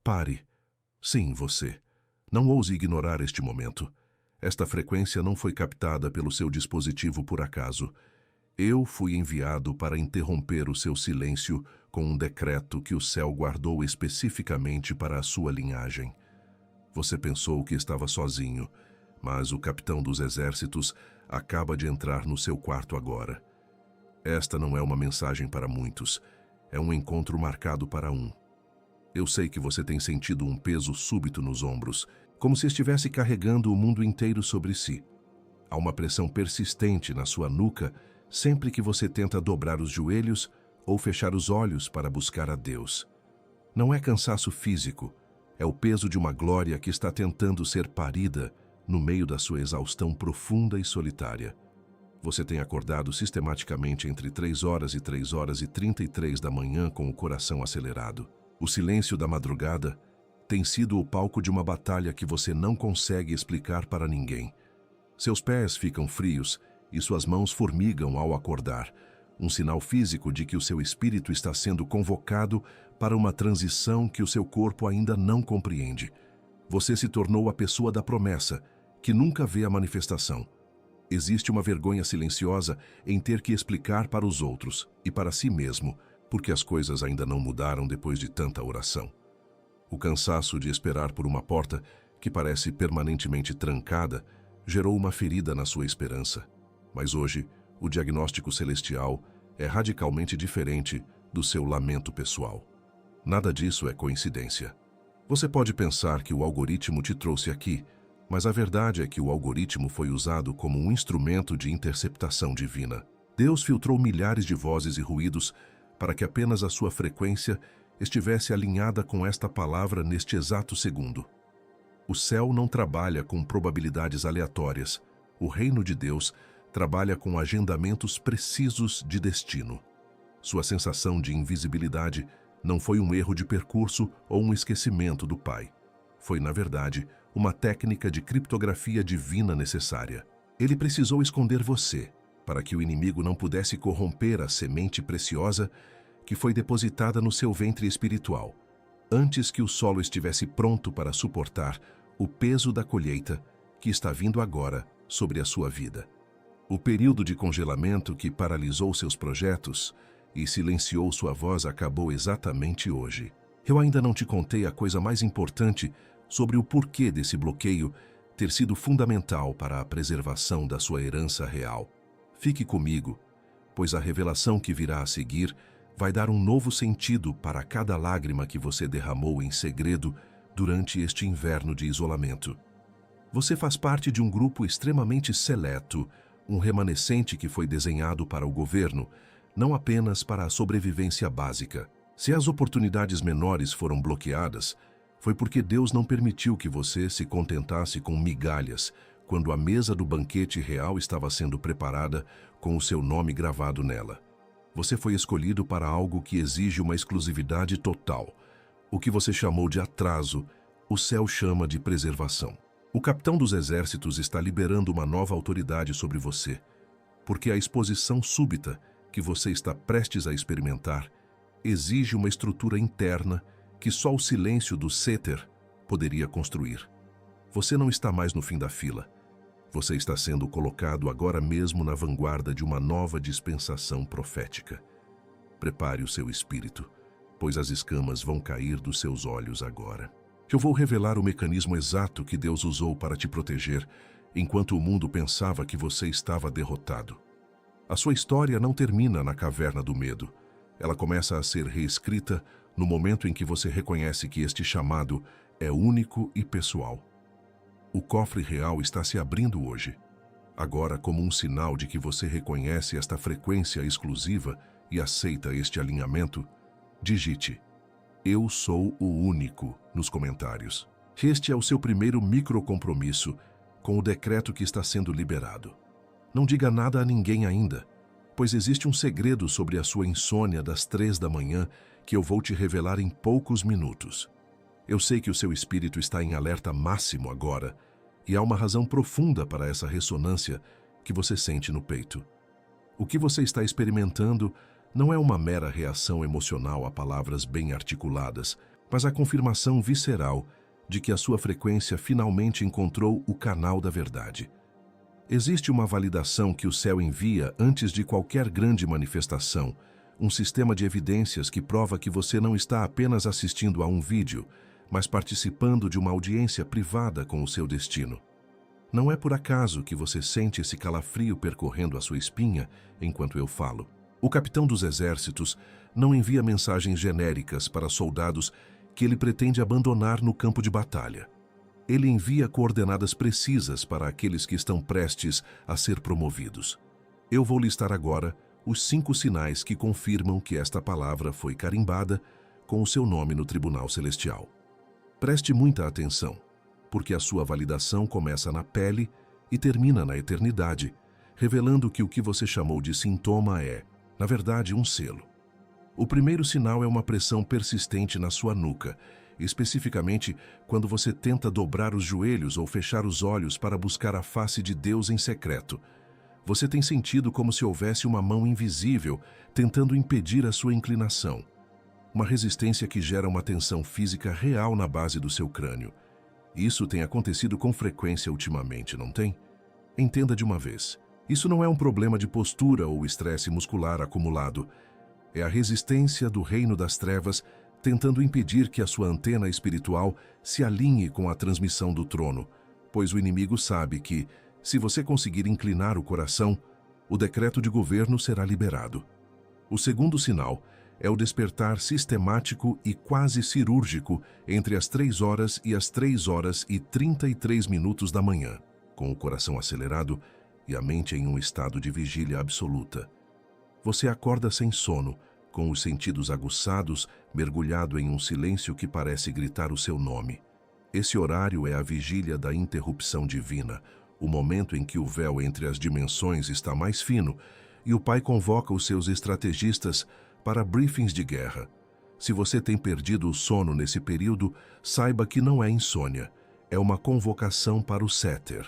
Pare. Sim, você. Não ouse ignorar este momento. Esta frequência não foi captada pelo seu dispositivo por acaso. Eu fui enviado para interromper o seu silêncio com um decreto que o céu guardou especificamente para a sua linhagem. Você pensou que estava sozinho, mas o capitão dos exércitos acaba de entrar no seu quarto agora. Esta não é uma mensagem para muitos, é um encontro marcado para um. Eu sei que você tem sentido um peso súbito nos ombros, como se estivesse carregando o mundo inteiro sobre si. Há uma pressão persistente na sua nuca sempre que você tenta dobrar os joelhos ou fechar os olhos para buscar a Deus. Não é cansaço físico, é o peso de uma glória que está tentando ser parida no meio da sua exaustão profunda e solitária. Você tem acordado sistematicamente entre 3 horas e 3 horas e 33 da manhã com o coração acelerado. O silêncio da madrugada tem sido o palco de uma batalha que você não consegue explicar para ninguém. Seus pés ficam frios e suas mãos formigam ao acordar, um sinal físico de que o seu espírito está sendo convocado para uma transição que o seu corpo ainda não compreende. Você se tornou a pessoa da promessa, que nunca vê a manifestação. Existe uma vergonha silenciosa em ter que explicar para os outros e para si mesmo porque as coisas ainda não mudaram depois de tanta oração. O cansaço de esperar por uma porta que parece permanentemente trancada gerou uma ferida na sua esperança. Mas hoje, o diagnóstico celestial é radicalmente diferente do seu lamento pessoal. Nada disso é coincidência. Você pode pensar que o algoritmo te trouxe aqui, mas a verdade é que o algoritmo foi usado como um instrumento de interceptação divina. Deus filtrou milhares de vozes e ruídos para que apenas a sua frequência estivesse alinhada com esta palavra neste exato segundo. O céu não trabalha com probabilidades aleatórias. O reino de Deus trabalha com agendamentos precisos de destino. Sua sensação de invisibilidade não foi um erro de percurso ou um esquecimento do Pai. Foi, na verdade, uma técnica de criptografia divina necessária. Ele precisou esconder você, para que o inimigo não pudesse corromper a semente preciosa que foi depositada no seu ventre espiritual, antes que o solo estivesse pronto para suportar o peso da colheita que está vindo agora sobre a sua vida. O período de congelamento que paralisou seus projetos e silenciou sua voz acabou exatamente hoje. Eu ainda não te contei a coisa mais importante sobre o porquê desse bloqueio ter sido fundamental para a preservação da sua herança real. Fique comigo, pois a revelação que virá a seguir vai dar um novo sentido para cada lágrima que você derramou em segredo durante este inverno de isolamento. Você faz parte de um grupo extremamente seleto, um remanescente que foi desenhado para o governo, não apenas para a sobrevivência básica. Se as oportunidades menores foram bloqueadas, foi porque Deus não permitiu que você se contentasse com migalhas, quando a mesa do banquete real estava sendo preparada com o seu nome gravado nela. Você foi escolhido para algo que exige uma exclusividade total. O que você chamou de atraso, o céu chama de preservação. O capitão dos exércitos está liberando uma nova autoridade sobre você, porque a exposição súbita que você está prestes a experimentar exige uma estrutura interna que só o silêncio do Seter poderia construir. Você não está mais no fim da fila. Você está sendo colocado agora mesmo na vanguarda de uma nova dispensação profética. Prepare o seu espírito, pois as escamas vão cair dos seus olhos agora. Eu vou revelar o mecanismo exato que Deus usou para te proteger, enquanto o mundo pensava que você estava derrotado. A sua história não termina na caverna do medo. Ela começa a ser reescrita no momento em que você reconhece que este chamado é único e pessoal. O cofre real está se abrindo hoje. Agora, como um sinal de que você reconhece esta frequência exclusiva e aceita este alinhamento, digite: "Eu sou o único" nos comentários. Este é o seu primeiro microcompromisso com o decreto que está sendo liberado. Não diga nada a ninguém ainda, pois existe um segredo sobre a sua insônia das 3 da manhã que eu vou te revelar em poucos minutos. Eu sei que o seu espírito está em alerta máximo agora, e há uma razão profunda para essa ressonância que você sente no peito. O que você está experimentando não é uma mera reação emocional a palavras bem articuladas, mas a confirmação visceral de que a sua frequência finalmente encontrou o canal da verdade. Existe uma validação que o céu envia antes de qualquer grande manifestação, um sistema de evidências que prova que você não está apenas assistindo a um vídeo, mas participando de uma audiência privada com o seu destino. Não é por acaso que você sente esse calafrio percorrendo a sua espinha enquanto eu falo. O capitão dos exércitos não envia mensagens genéricas para soldados que ele pretende abandonar no campo de batalha. Ele envia coordenadas precisas para aqueles que estão prestes a ser promovidos. Eu vou listar agora os 5 sinais que confirmam que esta palavra foi carimbada com o seu nome no tribunal celestial. Preste muita atenção, porque a sua validação começa na pele e termina na eternidade, revelando que o que você chamou de sintoma é, na verdade, um selo. O primeiro sinal é uma pressão persistente na sua nuca, especificamente quando você tenta dobrar os joelhos ou fechar os olhos para buscar a face de Deus em secreto. Você tem sentido como se houvesse uma mão invisível tentando impedir a sua inclinação. Uma resistência que gera uma tensão física real na base do seu crânio. Isso tem acontecido com frequência ultimamente, não tem? Entenda de uma vez. Isso não é um problema de postura ou estresse muscular acumulado. É a resistência do reino das trevas tentando impedir que a sua antena espiritual se alinhe com a transmissão do trono, pois o inimigo sabe que, se você conseguir inclinar o coração, o decreto de governo será liberado. O segundo sinal é o despertar sistemático e quase cirúrgico entre as 3 horas e as 3 horas e 33 minutos da manhã, com o coração acelerado e a mente em um estado de vigília absoluta. Você acorda sem sono, com os sentidos aguçados, mergulhado em um silêncio que parece gritar o seu nome. Esse horário é a vigília da interrupção divina, o momento em que o véu entre as dimensões está mais fino e o Pai convoca os seus estrategistas para briefings de guerra. Se você tem perdido o sono nesse período, saiba que não é insônia, é uma convocação para o Séter.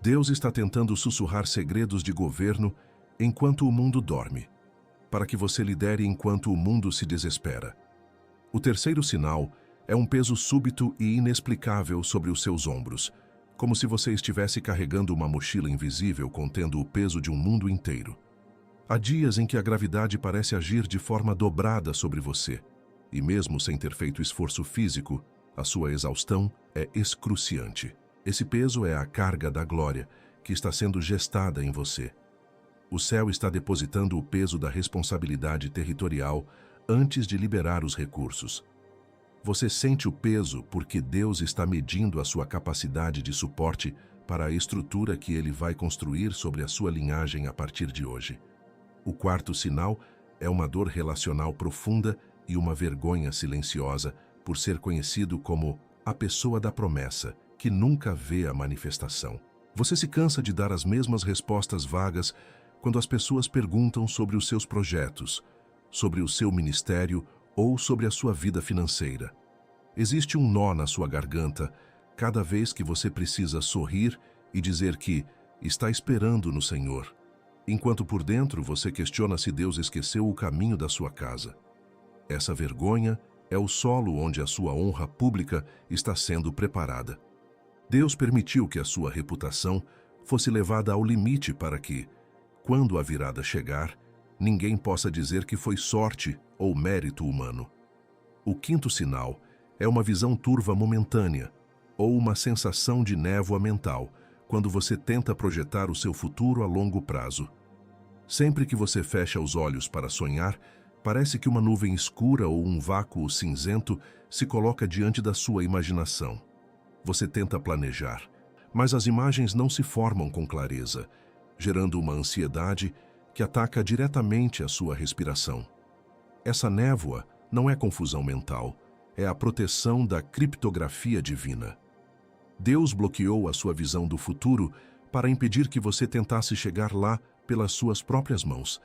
Deus está tentando sussurrar segredos de governo enquanto o mundo dorme, para que você lidere enquanto o mundo se desespera. O terceiro sinal é um peso súbito e inexplicável sobre os seus ombros, como se você estivesse carregando uma mochila invisível contendo o peso de um mundo inteiro. Há dias em que a gravidade parece agir de forma dobrada sobre você, e mesmo sem ter feito esforço físico, a sua exaustão é excruciante. Esse peso é a carga da glória que está sendo gestada em você. O céu está depositando o peso da responsabilidade territorial antes de liberar os recursos. Você sente o peso porque Deus está medindo a sua capacidade de suporte para a estrutura que Ele vai construir sobre a sua linhagem a partir de hoje. O quarto sinal é uma dor relacional profunda e uma vergonha silenciosa por ser conhecido como a pessoa da promessa, que nunca vê a manifestação. Você se cansa de dar as mesmas respostas vagas quando as pessoas perguntam sobre os seus projetos, sobre o seu ministério ou sobre a sua vida financeira. Existe um nó na sua garganta cada vez que você precisa sorrir e dizer que está esperando no Senhor, enquanto por dentro você questiona se Deus esqueceu o caminho da sua casa. Essa vergonha é o solo onde a sua honra pública está sendo preparada. Deus permitiu que a sua reputação fosse levada ao limite para que, quando a virada chegar, ninguém possa dizer que foi sorte ou mérito humano. O quinto sinal é uma visão turva momentânea ou uma sensação de névoa mental quando você tenta projetar o seu futuro a longo prazo. Sempre que você fecha os olhos para sonhar, parece que uma nuvem escura ou um vácuo cinzento se coloca diante da sua imaginação. Você tenta planejar, mas as imagens não se formam com clareza, gerando uma ansiedade que ataca diretamente a sua respiração. Essa névoa não é confusão mental, é a proteção da criptografia divina. Deus bloqueou a sua visão do futuro para impedir que você tentasse chegar lá pelas suas próprias mãos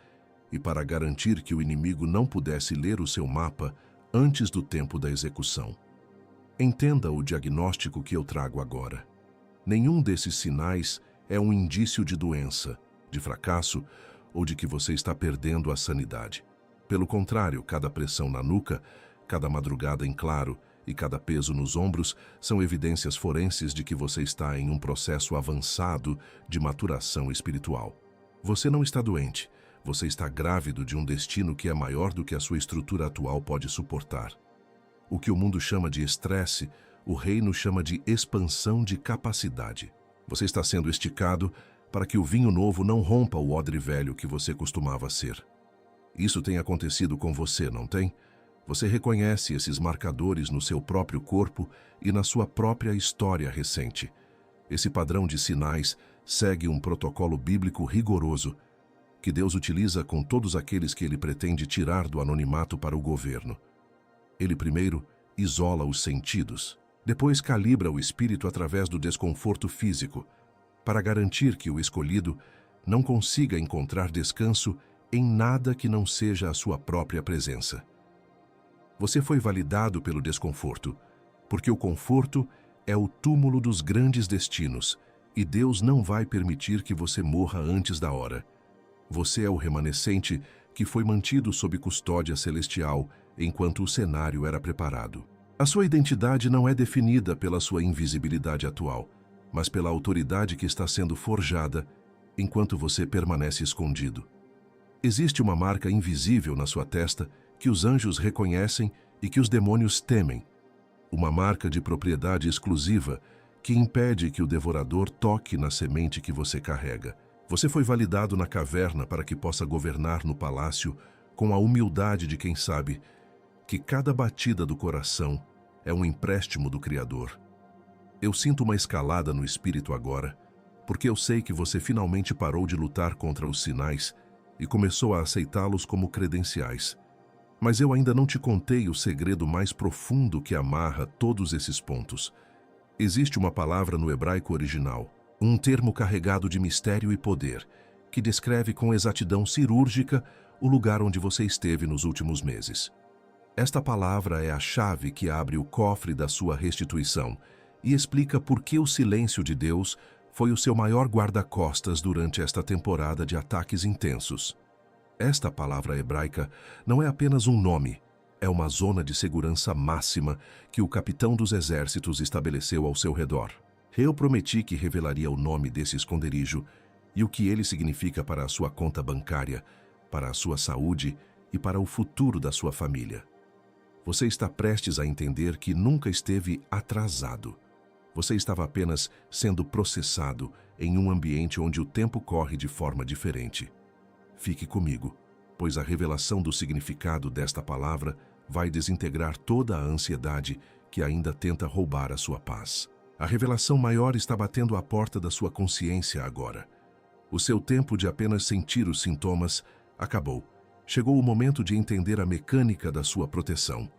e para garantir que o inimigo não pudesse ler o seu mapa antes do tempo da execução. Entenda o diagnóstico que eu trago agora. Nenhum desses sinais é um indício de doença, de fracasso ou de que você está perdendo a sanidade. Pelo contrário, cada pressão na nuca, cada madrugada em claro e cada peso nos ombros são evidências forenses de que você está em um processo avançado de maturação espiritual. Você não está doente, você está grávido de um destino que é maior do que a sua estrutura atual pode suportar. O que o mundo chama de estresse, o reino chama de expansão de capacidade. Você está sendo esticado para que o vinho novo não rompa o odre velho que você costumava ser. Isso tem acontecido com você, não tem? Você reconhece esses marcadores no seu próprio corpo e na sua própria história recente. Esse padrão de sinais segue um protocolo bíblico rigoroso que Deus utiliza com todos aqueles que Ele pretende tirar do anonimato para o governo. Ele primeiro isola os sentidos, depois calibra o espírito através do desconforto físico, para garantir que o escolhido não consiga encontrar descanso em nada que não seja a sua própria presença. Você foi validado pelo desconforto, porque o conforto é o túmulo dos grandes destinos, e Deus não vai permitir que você morra antes da hora. Você é o remanescente que foi mantido sob custódia celestial enquanto o cenário era preparado. A sua identidade não é definida pela sua invisibilidade atual, mas pela autoridade que está sendo forjada enquanto você permanece escondido. Existe uma marca invisível na sua testa que os anjos reconhecem e que os demônios temem. Uma marca de propriedade exclusiva que impede que o devorador toque na semente que você carrega. Você foi validado na caverna para que possa governar no palácio com a humildade de quem sabe que cada batida do coração é um empréstimo do Criador. Eu sinto uma escalada no espírito agora, porque eu sei que você finalmente parou de lutar contra os sinais e começou a aceitá-los como credenciais. Mas eu ainda não te contei o segredo mais profundo que amarra todos esses pontos. Existe uma palavra no hebraico original, um termo carregado de mistério e poder, que descreve com exatidão cirúrgica o lugar onde você esteve nos últimos meses. Esta palavra é a chave que abre o cofre da sua restituição e explica por que o silêncio de Deus foi o seu maior guarda-costas durante esta temporada de ataques intensos. Esta palavra hebraica não é apenas um nome, é uma zona de segurança máxima que o capitão dos exércitos estabeleceu ao seu redor. Eu prometi que revelaria o nome desse esconderijo e o que ele significa para a sua conta bancária, para a sua saúde e para o futuro da sua família. Você está prestes a entender que nunca esteve atrasado. Você estava apenas sendo processado em um ambiente onde o tempo corre de forma diferente. Fique comigo, pois a revelação do significado desta palavra vai desintegrar toda a ansiedade que ainda tenta roubar a sua paz. A revelação maior está batendo à porta da sua consciência agora. O seu tempo de apenas sentir os sintomas acabou. Chegou o momento de entender a mecânica da sua proteção.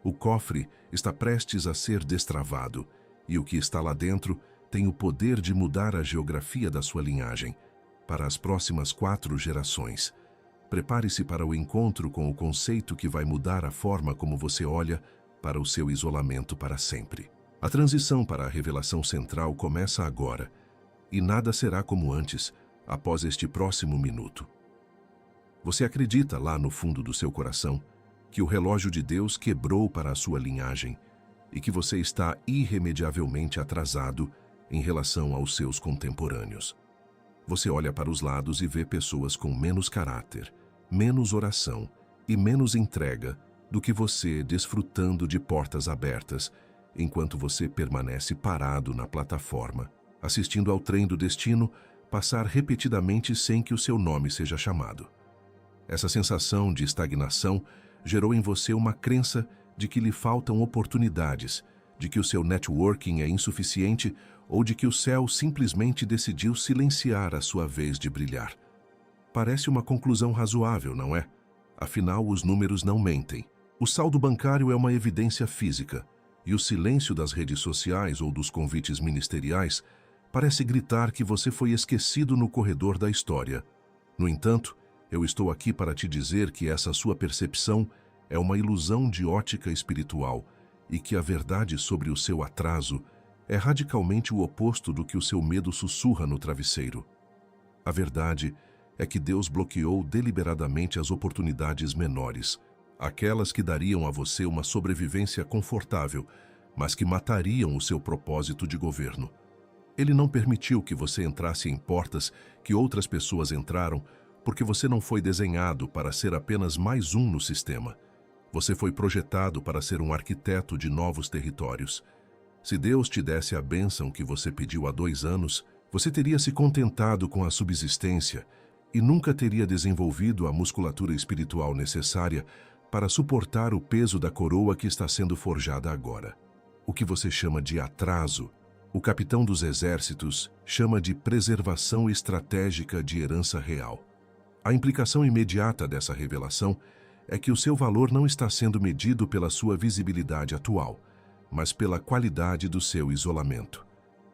O cofre está prestes a ser destravado, e o que está lá dentro tem o poder de mudar a geografia da sua linhagem para as próximas 4 gerações. Prepare-se para o encontro com o conceito que vai mudar a forma como você olha para o seu isolamento para sempre. A transição para a revelação central começa agora, e nada será como antes, após este próximo minuto. Você acredita lá no fundo do seu coração que o relógio de Deus quebrou para a sua linhagem e que você está irremediavelmente atrasado em relação aos seus contemporâneos. Você olha para os lados e vê pessoas com menos caráter, menos oração e menos entrega do que você desfrutando de portas abertas, enquanto você permanece parado na plataforma, assistindo ao trem do destino passar repetidamente sem que o seu nome seja chamado. Essa sensação de estagnação gerou em você uma crença de que lhe faltam oportunidades, de que o seu networking é insuficiente ou de que o céu simplesmente decidiu silenciar a sua vez de brilhar. Parece uma conclusão razoável, não é? Afinal, os números não mentem. O saldo bancário é uma evidência física, e o silêncio das redes sociais ou dos convites ministeriais parece gritar que você foi esquecido no corredor da história. No entanto, eu estou aqui para te dizer que essa sua percepção é uma ilusão de ótica espiritual e que a verdade sobre o seu atraso é radicalmente o oposto do que o seu medo sussurra no travesseiro. A verdade é que Deus bloqueou deliberadamente as oportunidades menores, aquelas que dariam a você uma sobrevivência confortável, mas que matariam o seu propósito de governo. Ele não permitiu que você entrasse em portas que outras pessoas entraram, porque você não foi desenhado para ser apenas mais um no sistema. Você foi projetado para ser um arquiteto de novos territórios. Se Deus te desse a bênção que você pediu há 2 anos, você teria se contentado com a subsistência e nunca teria desenvolvido a musculatura espiritual necessária para suportar o peso da coroa que está sendo forjada agora. O que você chama de atraso, o capitão dos exércitos chama de preservação estratégica de herança real. A implicação imediata dessa revelação é que o seu valor não está sendo medido pela sua visibilidade atual, mas pela qualidade do seu isolamento.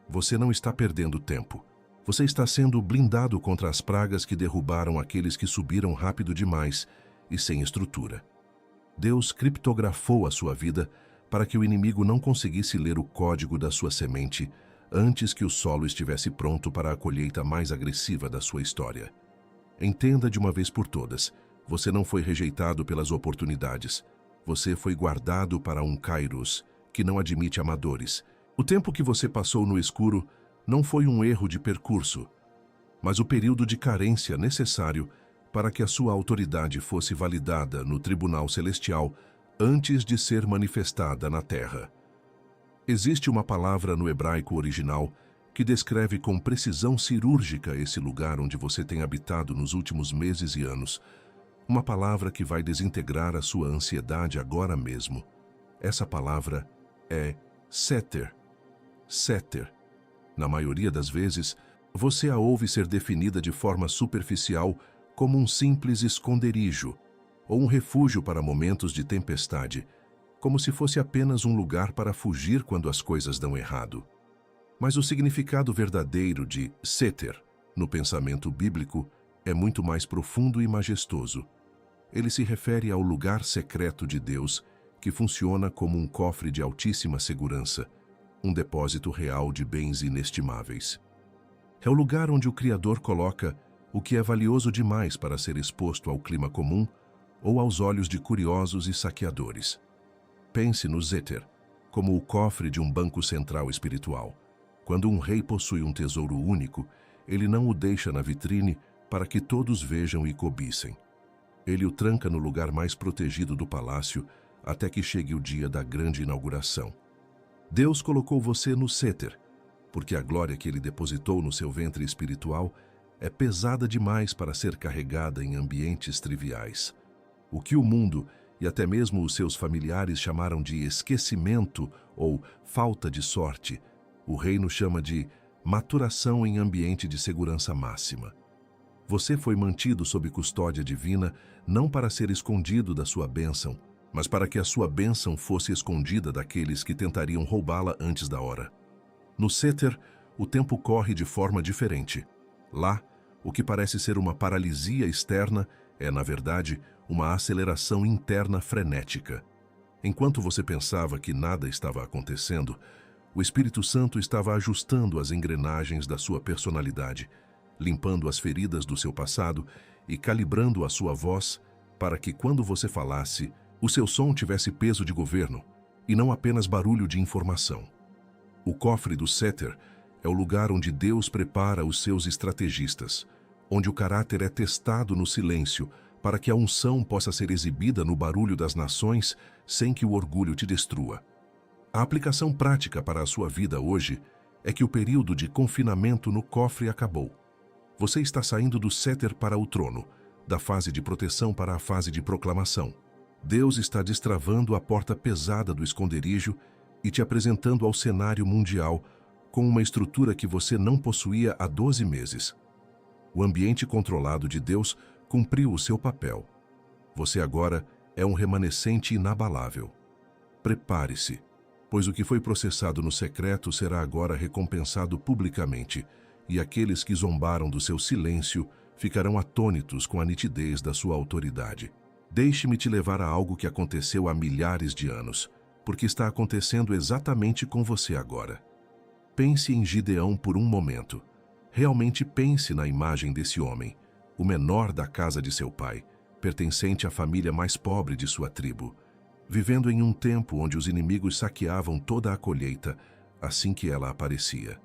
Você não está perdendo tempo. Você está sendo blindado contra as pragas que derrubaram aqueles que subiram rápido demais e sem estrutura. Deus criptografou a sua vida para que o inimigo não conseguisse ler o código da sua semente antes que o solo estivesse pronto para a colheita mais agressiva da sua história. Entenda de uma vez por todas, você não foi rejeitado pelas oportunidades. Você foi guardado para um Kairos, que não admite amadores. O tempo que você passou no escuro não foi um erro de percurso, mas o período de carência necessário para que a sua autoridade fosse validada no tribunal celestial antes de ser manifestada na terra. Existe uma palavra no hebraico original que descreve com precisão cirúrgica esse lugar onde você tem habitado nos últimos meses e anos. Uma palavra que vai desintegrar a sua ansiedade agora mesmo. Essa palavra é Seter. Seter. Na maioria das vezes, você a ouve ser definida de forma superficial como um simples esconderijo ou um refúgio para momentos de tempestade, como se fosse apenas um lugar para fugir quando as coisas dão errado. Mas o significado verdadeiro de Seter, no pensamento bíblico, é muito mais profundo e majestoso. Ele se refere ao lugar secreto de Deus, que funciona como um cofre de altíssima segurança, um depósito real de bens inestimáveis. É o lugar onde o Criador coloca o que é valioso demais para ser exposto ao clima comum ou aos olhos de curiosos e saqueadores. Pense no Seter como o cofre de um banco central espiritual. Quando um rei possui um tesouro único, ele não o deixa na vitrine para que todos vejam e cobicem. Ele o tranca no lugar mais protegido do palácio até que chegue o dia da grande inauguração. Deus colocou você no Seter, porque a glória que ele depositou no seu ventre espiritual é pesada demais para ser carregada em ambientes triviais. O que o mundo e até mesmo os seus familiares chamaram de esquecimento ou falta de sorte, o reino chama de maturação em ambiente de segurança máxima. Você foi mantido sob custódia divina não para ser escondido da sua bênção, mas para que a sua bênção fosse escondida daqueles que tentariam roubá-la antes da hora. No Seter, o tempo corre de forma diferente. Lá, o que parece ser uma paralisia externa é, na verdade, uma aceleração interna frenética. Enquanto você pensava que nada estava acontecendo, o Espírito Santo estava ajustando as engrenagens da sua personalidade, limpando as feridas do seu passado e calibrando a sua voz para que, quando você falasse, o seu som tivesse peso de governo e não apenas barulho de informação. O cofre do Seter é o lugar onde Deus prepara os seus estrategistas, onde o caráter é testado no silêncio para que a unção possa ser exibida no barulho das nações sem que o orgulho te destrua. A aplicação prática para a sua vida hoje é que o período de confinamento no cofre acabou. Você está saindo do Seter para o trono, da fase de proteção para a fase de proclamação. Deus está destravando a porta pesada do esconderijo e te apresentando ao cenário mundial com uma estrutura que você não possuía há 12 meses. O ambiente controlado de Deus cumpriu o seu papel. Você agora é um remanescente inabalável. Prepare-se, pois o que foi processado no secreto será agora recompensado publicamente, e aqueles que zombaram do seu silêncio ficarão atônitos com a nitidez da sua autoridade. Deixe-me te levar a algo que aconteceu há milhares de anos, porque está acontecendo exatamente com você agora. Pense em Gideão por um momento. Realmente pense na imagem desse homem, o menor da casa de seu pai, pertencente à família mais pobre de sua tribo, vivendo em um tempo onde os inimigos saqueavam toda a colheita assim que ela aparecia.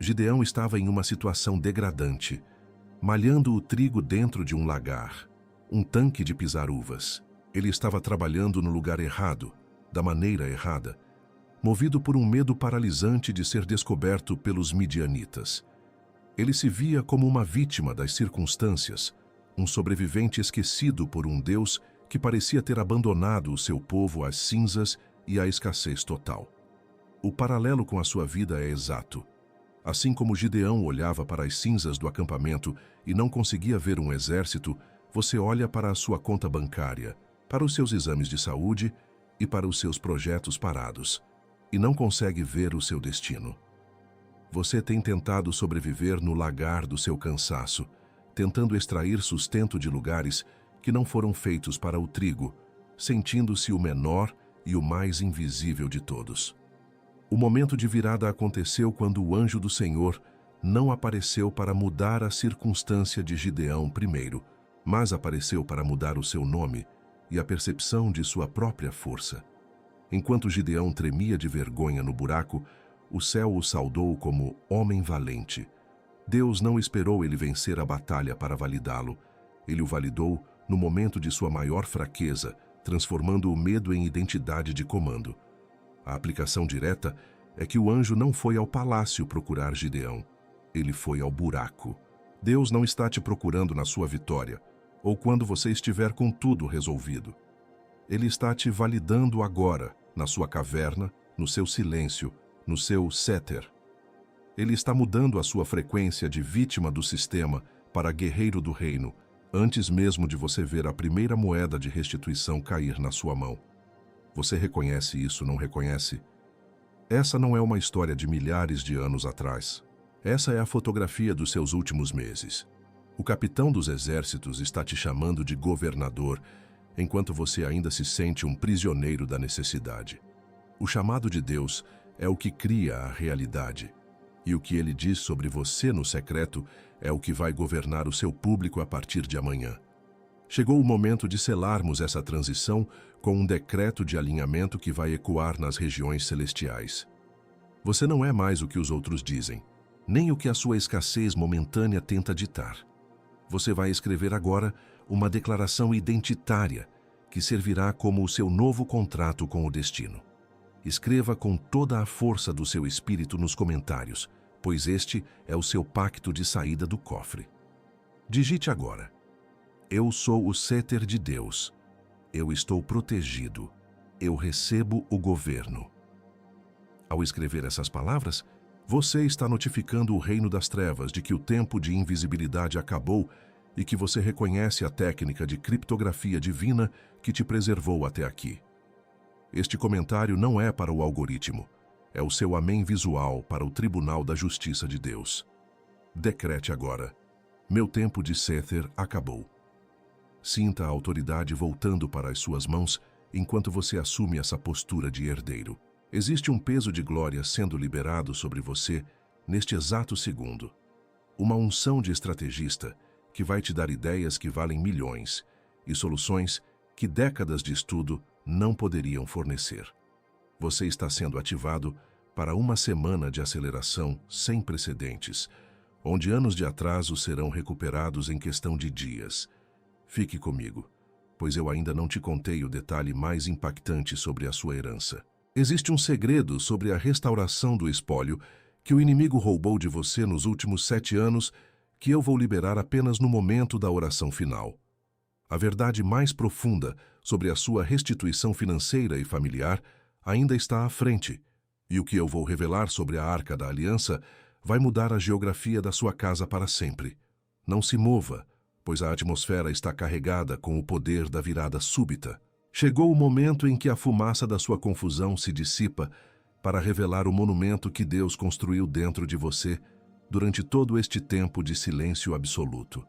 Gideão estava em uma situação degradante, malhando o trigo dentro de um lagar, um tanque de pisar uvas. Ele estava trabalhando no lugar errado, da maneira errada, movido por um medo paralisante de ser descoberto pelos midianitas. Ele se via como uma vítima das circunstâncias, um sobrevivente esquecido por um Deus que parecia ter abandonado o seu povo às cinzas e à escassez total. O paralelo com a sua vida é exato. Assim como Gideão olhava para as cinzas do acampamento e não conseguia ver um exército, você olha para a sua conta bancária, para os seus exames de saúde e para os seus projetos parados, e não consegue ver o seu destino. Você tem tentado sobreviver no lagar do seu cansaço, tentando extrair sustento de lugares que não foram feitos para o trigo, sentindo-se o menor e o mais invisível de todos. O momento de virada aconteceu quando o anjo do Senhor não apareceu para mudar a circunstância de Gideão primeiro, mas apareceu para mudar o seu nome e a percepção de sua própria força. Enquanto Gideão tremia de vergonha no buraco, o céu o saudou como homem valente. Deus não esperou ele vencer a batalha para validá-lo. Ele o validou no momento de sua maior fraqueza, transformando o medo em identidade de comando. A aplicação direta é que o anjo não foi ao palácio procurar Gideão. Ele foi ao buraco. Deus não está te procurando na sua vitória, ou quando você estiver com tudo resolvido. Ele está te validando agora, na sua caverna, no seu silêncio, no seu séter. Ele está mudando a sua frequência de vítima do sistema para guerreiro do reino, antes mesmo de você ver a primeira moeda de restituição cair na sua mão. Você reconhece isso, não reconhece? Essa não é uma história de milhares de anos atrás. Essa é a fotografia dos seus últimos meses. O capitão dos exércitos está te chamando de governador, enquanto você ainda se sente um prisioneiro da necessidade. O chamado de Deus é o que cria a realidade, e o que ele diz sobre você no secreto é o que vai governar o seu público a partir de amanhã. Chegou o momento de selarmos essa transição com um decreto de alinhamento que vai ecoar nas regiões celestiais. Você não é mais o que os outros dizem, nem o que a sua escassez momentânea tenta ditar. Você vai escrever agora uma declaração identitária que servirá como o seu novo contrato com o destino. Escreva com toda a força do seu espírito nos comentários, pois este é o seu pacto de saída do cofre. Digite agora: eu sou o céter de Deus. Eu estou protegido. Eu recebo o governo. Ao escrever essas palavras, você está notificando o reino das trevas de que o tempo de invisibilidade acabou e que você reconhece a técnica de criptografia divina que te preservou até aqui. Este comentário não é para o algoritmo, é o seu amém visual para o Tribunal da Justiça de Deus. Decrete agora: meu tempo de céter acabou. Sinta a autoridade voltando para as suas mãos enquanto você assume essa postura de herdeiro. Existe um peso de glória sendo liberado sobre você neste exato segundo. Uma unção de estrategista que vai te dar ideias que valem milhões e soluções que décadas de estudo não poderiam fornecer. Você está sendo ativado para uma semana de aceleração sem precedentes, onde anos de atraso serão recuperados em questão de dias. Fique comigo, pois eu ainda não te contei o detalhe mais impactante sobre a sua herança. Existe um segredo sobre a restauração do espólio que o inimigo roubou de você nos últimos 7 anos que eu vou liberar apenas no momento da oração final. A verdade mais profunda sobre a sua restituição financeira e familiar ainda está à frente, e o que eu vou revelar sobre a Arca da Aliança vai mudar a geografia da sua casa para sempre. Não se mova, pois a atmosfera está carregada com o poder da virada súbita. Chegou o momento em que a fumaça da sua confusão se dissipa para revelar o monumento que Deus construiu dentro de você durante todo este tempo de silêncio absoluto.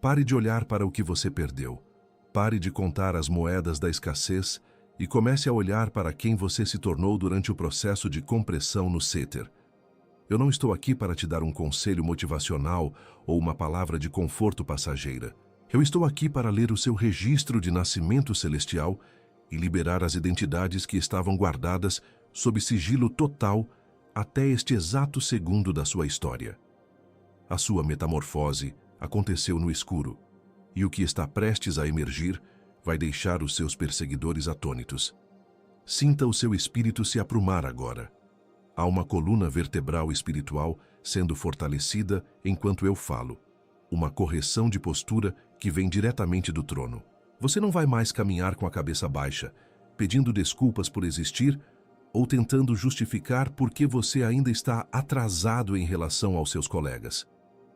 Pare de olhar para o que você perdeu. Pare de contar as moedas da escassez e comece a olhar para quem você se tornou durante o processo de compressão no céter. Eu não estou aqui para te dar um conselho motivacional ou uma palavra de conforto passageira. Eu estou aqui para ler o seu registro de nascimento celestial e liberar as identidades que estavam guardadas sob sigilo total até este exato segundo da sua história. A sua metamorfose aconteceu no escuro, e o que está prestes a emergir vai deixar os seus perseguidores atônitos. Sinta o seu espírito se aprumar agora. Há uma coluna vertebral espiritual sendo fortalecida enquanto eu falo. Uma correção de postura que vem diretamente do trono. Você não vai mais caminhar com a cabeça baixa, pedindo desculpas por existir ou tentando justificar por que você ainda está atrasado em relação aos seus colegas.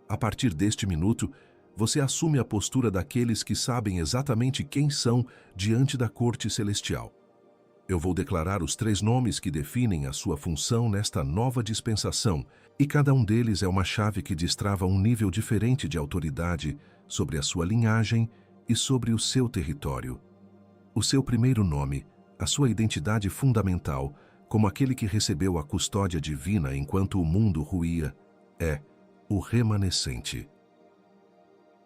A partir deste minuto, você assume a postura daqueles que sabem exatamente quem são diante da corte celestial. Eu vou declarar os 3 nomes que definem a sua função nesta nova dispensação, e cada um deles é uma chave que destrava um nível diferente de autoridade sobre a sua linhagem e sobre o seu território. O seu primeiro nome, a sua identidade fundamental, como aquele que recebeu a custódia divina enquanto o mundo ruía, é o remanescente.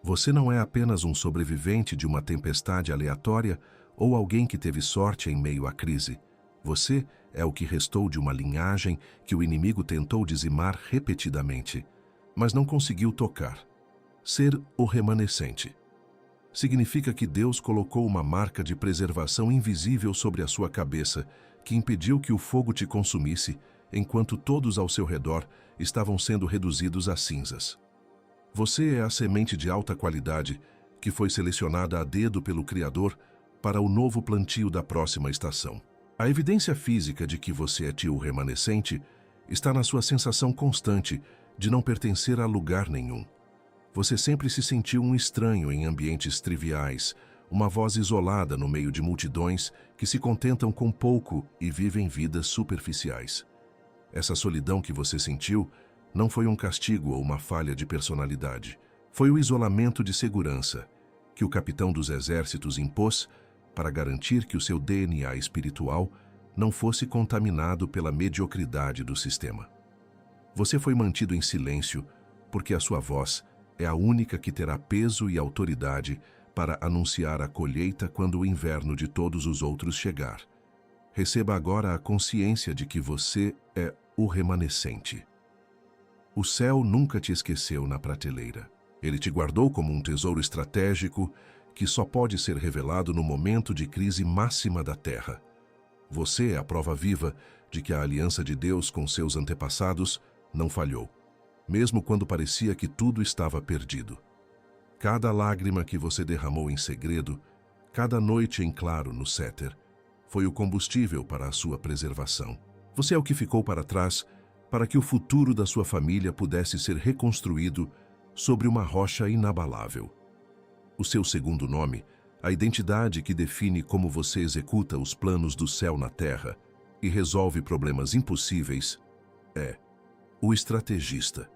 Você não é apenas um sobrevivente de uma tempestade aleatória ou alguém que teve sorte em meio à crise. Você é o que restou de uma linhagem que o inimigo tentou dizimar repetidamente, mas não conseguiu tocar. Ser o remanescente significa que Deus colocou uma marca de preservação invisível sobre a sua cabeça que impediu que o fogo te consumisse enquanto todos ao seu redor estavam sendo reduzidos a cinzas. Você é a semente de alta qualidade que foi selecionada a dedo pelo Criador para o novo plantio da próxima estação. A evidência física de que você é tio remanescente está na sua sensação constante de não pertencer a lugar nenhum. Você sempre se sentiu um estranho em ambientes triviais, uma voz isolada no meio de multidões que se contentam com pouco e vivem vidas superficiais. Essa solidão que você sentiu não foi um castigo ou uma falha de personalidade. Foi o isolamento de segurança que o capitão dos exércitos impôs para garantir que o seu DNA espiritual não fosse contaminado pela mediocridade do sistema. Você foi mantido em silêncio porque a sua voz é a única que terá peso e autoridade para anunciar a colheita quando o inverno de todos os outros chegar. Receba agora a consciência de que você é o remanescente. O céu nunca te esqueceu na prateleira. Ele te guardou como um tesouro estratégico que só pode ser revelado no momento de crise máxima da Terra. Você é a prova viva de que a aliança de Deus com seus antepassados não falhou, mesmo quando parecia que tudo estava perdido. Cada lágrima que você derramou em segredo, cada noite em claro no Séter, foi o combustível para a sua preservação. Você é o que ficou para trás para que o futuro da sua família pudesse ser reconstruído sobre uma rocha inabalável. O seu segundo nome, a identidade que define como você executa os planos do céu na terra e resolve problemas impossíveis, é o estrategista.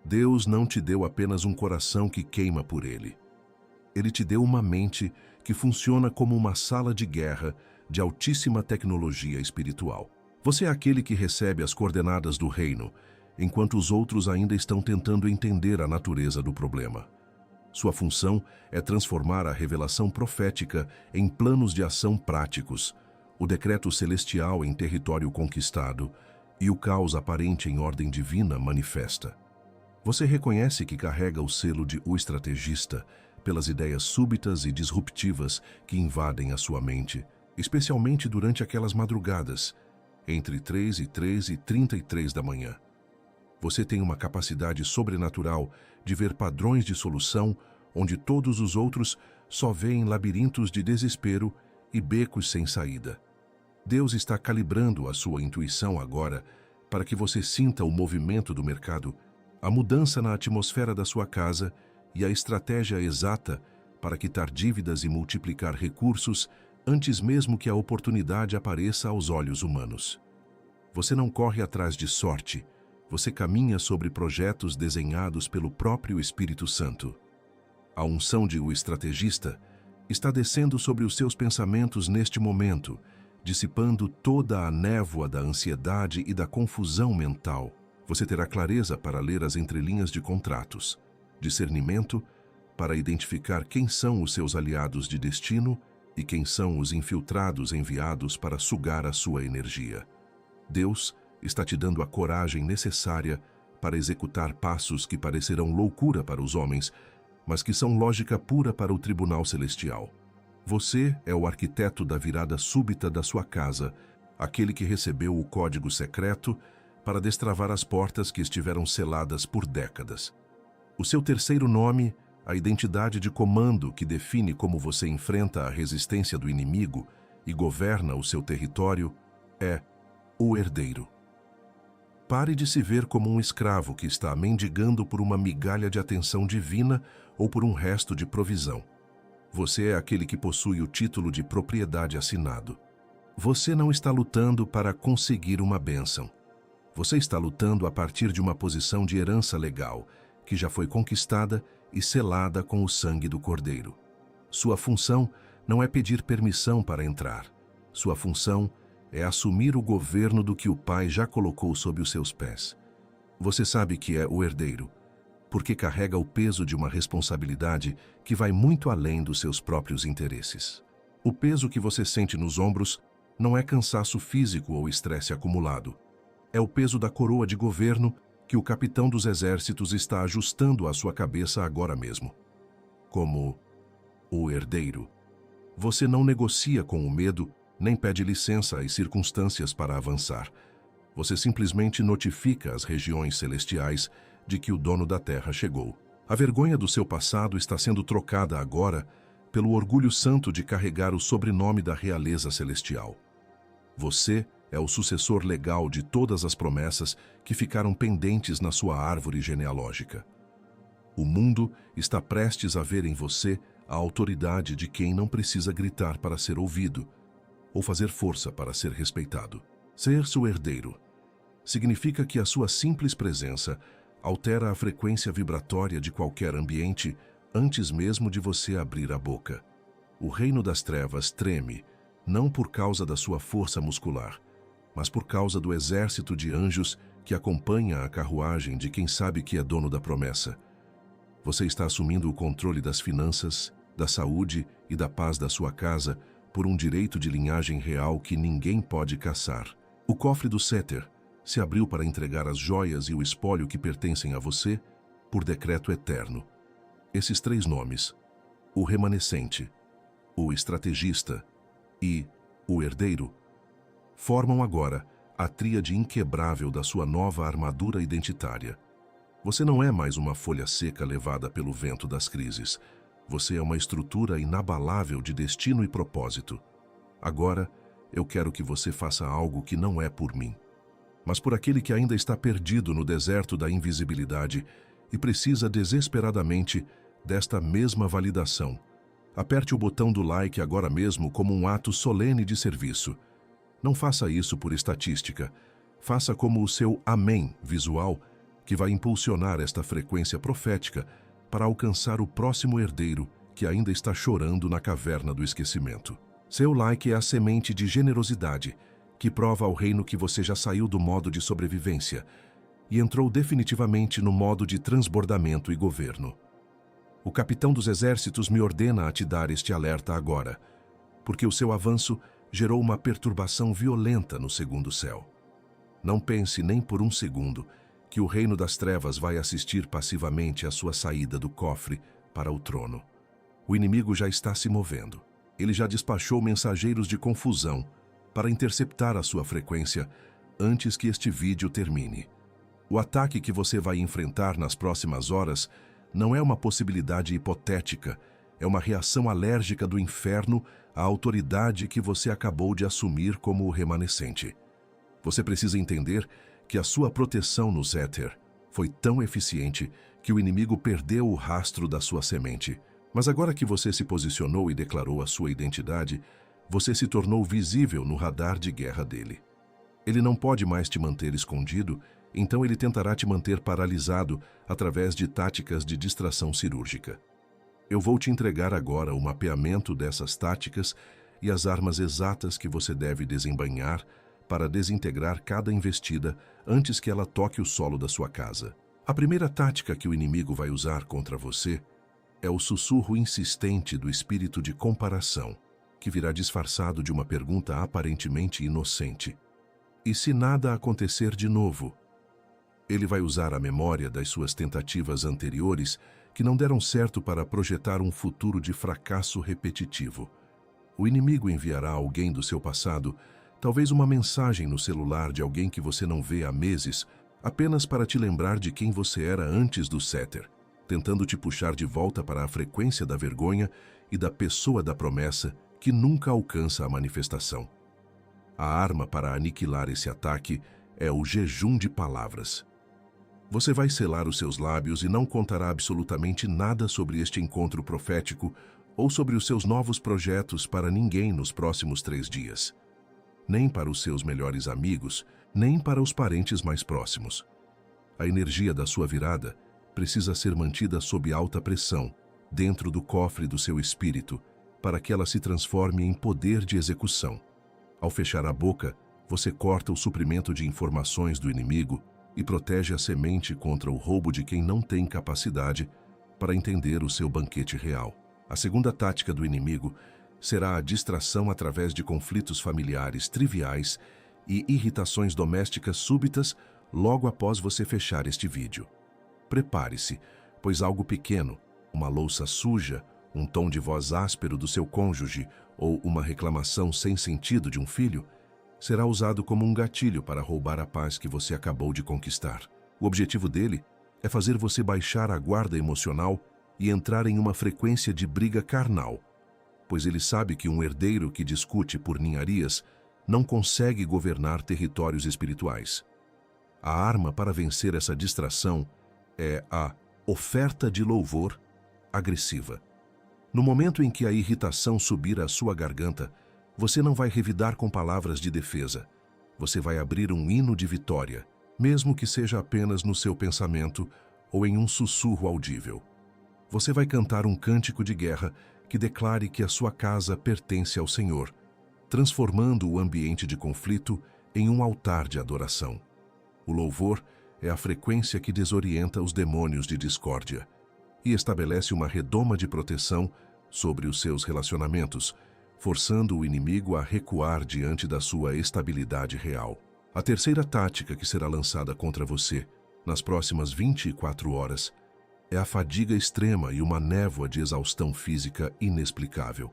Deus não te deu apenas um coração que queima por ele. Ele te deu uma mente que funciona como uma sala de guerra de altíssima tecnologia espiritual. Você é aquele que recebe as coordenadas do reino, enquanto os outros ainda estão tentando entender a natureza do problema. Sua função é transformar a revelação profética em planos de ação práticos, o decreto celestial em território conquistado e o caos aparente em ordem divina manifesta. Você reconhece que carrega o selo de o estrategista pelas ideias súbitas e disruptivas que invadem a sua mente, especialmente durante aquelas madrugadas, entre 3 e 33 da manhã. Você tem uma capacidade sobrenatural de ver padrões de solução onde todos os outros só veem labirintos de desespero e becos sem saída. Deus está calibrando a sua intuição agora para que você sinta o movimento do mercado, a mudança na atmosfera da sua casa e a estratégia exata para quitar dívidas e multiplicar recursos antes mesmo que a oportunidade apareça aos olhos humanos. Você não corre atrás de sorte, você caminha sobre projetos desenhados pelo próprio Espírito Santo. A unção de o estrategista está descendo sobre os seus pensamentos neste momento, dissipando toda a névoa da ansiedade e da confusão mental. Você terá clareza para ler as entrelinhas de contratos, discernimento para identificar quem são os seus aliados de destino e quem são os infiltrados enviados para sugar a sua energia. Deus está te dando a coragem necessária para executar passos que parecerão loucura para os homens, mas que são lógica pura para o tribunal celestial. Você é o arquiteto da virada súbita da sua casa, aquele que recebeu o código secreto para destravar as portas que estiveram seladas por décadas. O seu terceiro nome, a identidade de comando que define como você enfrenta a resistência do inimigo e governa o seu território, é o herdeiro. Pare de se ver como um escravo que está mendigando por uma migalha de atenção divina ou por um resto de provisão. Você é aquele que possui o título de propriedade assinado. Você não está lutando para conseguir uma bênção. Você está lutando a partir de uma posição de herança legal, que já foi conquistada e selada com o sangue do Cordeiro. Sua função não é pedir permissão para entrar. Sua função é assumir o governo do que o Pai já colocou sob os seus pés. Você sabe que é o herdeiro, porque carrega o peso de uma responsabilidade que vai muito além dos seus próprios interesses. O peso que você sente nos ombros não é cansaço físico ou estresse acumulado. É o peso da coroa de governo que o capitão dos exércitos está ajustando à sua cabeça agora mesmo. Como o herdeiro, você não negocia com o medo, nem pede licença às circunstâncias para avançar. Você simplesmente notifica as regiões celestiais de que o dono da terra chegou. A vergonha do seu passado está sendo trocada agora pelo orgulho santo de carregar o sobrenome da realeza celestial. Você é o sucessor legal de todas as promessas que ficaram pendentes na sua árvore genealógica. O mundo está prestes a ver em você a autoridade de quem não precisa gritar para ser ouvido ou fazer força para ser respeitado. Ser seu herdeiro significa que a sua simples presença altera a frequência vibratória de qualquer ambiente antes mesmo de você abrir a boca. O reino das trevas treme, não por causa da sua força muscular, mas por causa do exército de anjos que acompanha a carruagem de quem sabe que é dono da promessa. Você está assumindo o controle das finanças, da saúde e da paz da sua casa por um direito de linhagem real que ninguém pode caçar. O cofre do Séter se abriu para entregar as joias e o espólio que pertencem a você por decreto eterno. Esses três nomes, o remanescente, o estrategista e o herdeiro, formam agora a tríade inquebrável da sua nova armadura identitária. Você não é mais uma folha seca levada pelo vento das crises. Você é uma estrutura inabalável de destino e propósito. Agora, eu quero que você faça algo que não é por mim, mas por aquele que ainda está perdido no deserto da invisibilidade e precisa desesperadamente desta mesma validação. Aperte o botão do like agora mesmo como um ato solene de serviço. Não faça isso por estatística. Faça como o seu amém visual, que vai impulsionar esta frequência profética para alcançar o próximo herdeiro que ainda está chorando na caverna do esquecimento. Seu like é a semente de generosidade que prova ao reino que você já saiu do modo de sobrevivência e entrou definitivamente no modo de transbordamento e governo. O capitão dos exércitos me ordena a te dar este alerta agora, porque o seu avanço gerou uma perturbação violenta no segundo céu. Não pense nem por um segundo que o reino das trevas vai assistir passivamente à sua saída do cofre para o trono. O inimigo já está se movendo. Ele já despachou mensageiros de confusão para interceptar a sua frequência antes que este vídeo termine. O ataque que você vai enfrentar nas próximas horas não é uma possibilidade hipotética, é uma reação alérgica do inferno à autoridade que você acabou de assumir como o remanescente. Você precisa entender que a sua proteção no Séter foi tão eficiente que o inimigo perdeu o rastro da sua semente. Mas agora que você se posicionou e declarou a sua identidade, você se tornou visível no radar de guerra dele. Ele não pode mais te manter escondido, então ele tentará te manter paralisado através de táticas de distração cirúrgica. Eu vou te entregar agora o mapeamento dessas táticas e as armas exatas que você deve desembainhar para desintegrar cada investida antes que ela toque o solo da sua casa. A primeira tática que o inimigo vai usar contra você é o sussurro insistente do espírito de comparação, que virá disfarçado de uma pergunta aparentemente inocente. E se nada acontecer de novo? Ele vai usar a memória das suas tentativas anteriores que não deram certo para projetar um futuro de fracasso repetitivo. O inimigo enviará alguém do seu passado, talvez uma mensagem no celular de alguém que você não vê há meses, apenas para te lembrar de quem você era antes do Setter, tentando te puxar de volta para a frequência da vergonha e da pessoa da promessa que nunca alcança a manifestação. A arma para aniquilar esse ataque é o jejum de palavras. Você vai selar os seus lábios e não contará absolutamente nada sobre este encontro profético ou sobre os seus novos projetos para ninguém nos próximos 3 dias. Nem para os seus melhores amigos, nem para os parentes mais próximos. A energia da sua virada precisa ser mantida sob alta pressão, dentro do cofre do seu espírito, para que ela se transforme em poder de execução. Ao fechar a boca, você corta o suprimento de informações do inimigo e protege a semente contra o roubo de quem não tem capacidade para entender o seu banquete real. A segunda tática do inimigo será a distração através de conflitos familiares triviais e irritações domésticas súbitas logo após você fechar este vídeo. Prepare-se, pois algo pequeno, uma louça suja, um tom de voz áspero do seu cônjuge ou uma reclamação sem sentido de um filho, será usado como um gatilho para roubar a paz que você acabou de conquistar. O objetivo dele é fazer você baixar a guarda emocional e entrar em uma frequência de briga carnal, pois ele sabe que um herdeiro que discute por ninharias não consegue governar territórios espirituais. A arma para vencer essa distração é a oferta de louvor agressiva. No momento em que a irritação subir à sua garganta, você não vai revidar com palavras de defesa. Você vai abrir um hino de vitória, mesmo que seja apenas no seu pensamento ou em um sussurro audível. Você vai cantar um cântico de guerra que declare que a sua casa pertence ao Senhor, transformando o ambiente de conflito em um altar de adoração. O louvor é a frequência que desorienta os demônios de discórdia e estabelece uma redoma de proteção sobre os seus relacionamentos, forçando o inimigo a recuar diante da sua estabilidade real. A terceira tática que será lançada contra você nas próximas 24 horas é a fadiga extrema e uma névoa de exaustão física inexplicável.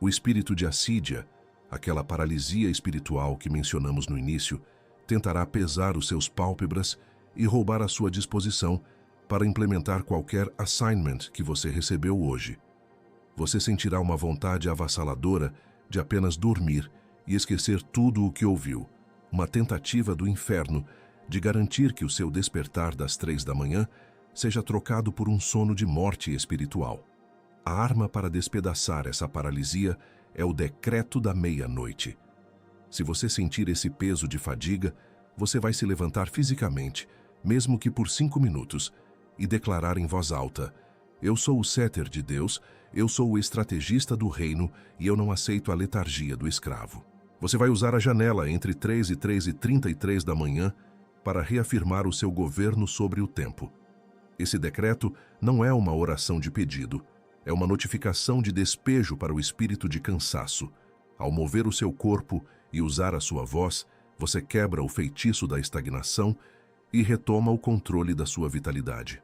O espírito de assídia, aquela paralisia espiritual que mencionamos no início, tentará pesar os seus pálpebras e roubar a sua disposição para implementar qualquer assignment que você recebeu hoje. Você sentirá uma vontade avassaladora de apenas dormir e esquecer tudo o que ouviu, uma tentativa do inferno de garantir que o seu despertar das 3 da manhã seja trocado por um sono de morte espiritual. A arma para despedaçar essa paralisia é o decreto da meia-noite. Se você sentir esse peso de fadiga, você vai se levantar fisicamente, mesmo que por 5 minutos, e declarar em voz alta: eu sou o Setter de Deus, eu sou o estrategista do reino e eu não aceito a letargia do escravo. Você vai usar a janela entre 3 e 3h33 da manhã para reafirmar o seu governo sobre o tempo. Esse decreto não é uma oração de pedido, é uma notificação de despejo para o espírito de cansaço. Ao mover o seu corpo e usar a sua voz, você quebra o feitiço da estagnação e retoma o controle da sua vitalidade.